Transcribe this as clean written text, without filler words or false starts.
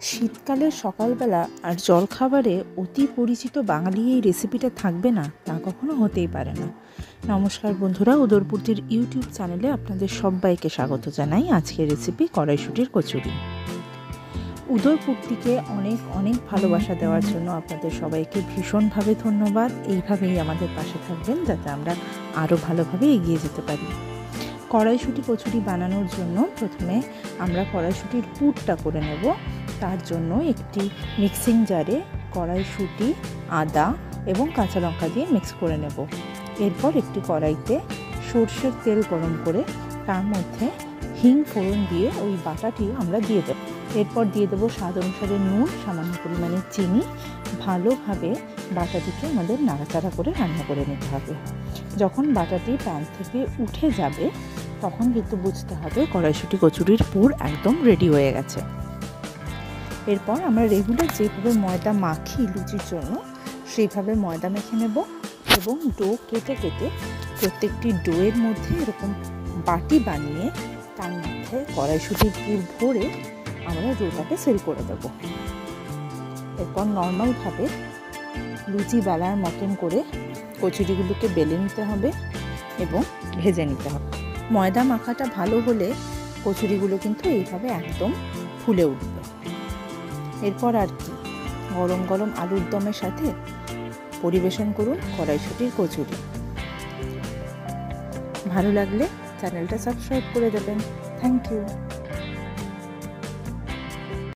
শীতকালের সকালবেলা আর জলখাবারে অতি পরিচিত বাঙালি এই রেসিপিটা থাকবে না তা কখনো হতেই পারে না। নমস্কার বন্ধুরা, উদরপূর্তির ইউটিউব চ্যানেলে আপনাদের সবাইকে স্বাগত জানাই। আজকের রেসিপি কড়াইশুঁটির কচুরি। উদরপূর্তিকে অনেক অনেক ভালোবাসা দেওয়ার জন্য আপনাদের সবাইকে ভীষণভাবে ধন্যবাদ। এইভাবেই আমাদের পাশে থাকবেন যাতে আমরা আরও ভালোভাবে এগিয়ে যেতে পারি। কড়াইশুঁটি কচুরি বানানোর জন্য প্রথমে আমরা কড়াইশুঁটির পুরটা করে নেব। তার জন্য একটি মিক্সিং জারে কড়াইশুঁটি, আদা এবং কাঁচা লঙ্কা দিয়ে মিক্স করে নেব। এরপর একটি কড়াইতে সরষের তেল গরম করে তার মধ্যে হিং ফোড়ন দিয়ে ওই বাটাটি আমরা দিয়ে দেব। এরপর দিয়ে দেবো স্বাদ অনুসারে নুন, সামান্য পরিমাণে চিনি। ভালোভাবে বাটাটিকে আমাদের নাড়াচাড়া করে রান্না করে নিতে হবে। যখন বাটাটি প্যান থেকে উঠে যাবে তখন কিন্তু বুঝতে হবে কড়াইশুঁটি কচুরির পুর একদম রেডি হয়ে গেছে। এরপর আমরা রেগুলার যেভাবে ময়দা মাখি লুচির জন্য সেইভাবে ময়দা মেখে নেব এবং ডো কেটে কেটে প্রত্যেকটি ডোয়ের মধ্যে এরকম বাটি বানিয়ে তার মধ্যে কড়াইশুঁটির পুর ভরে আমরা ডোটাকে সেল করে দেব। এরপর নর্মালভাবে লুচি বেলার মতন করে কচুরিগুলোকে বেলে নিতে হবে এবং ভেজে নিতে হবে। ময়দা মাখাটা ভালো হলে কচুরিগুলো কিন্তু এইভাবে একদম ফুলে উঠবে। এরপর আর কি, গরম গরম আলুর দমের সাথে পরিবেশন করুন কড়াইশুঁটির কচুরি। ভালো লাগলে চ্যানেলটা সাবস্ক্রাইব করে দেবেন। Thank you.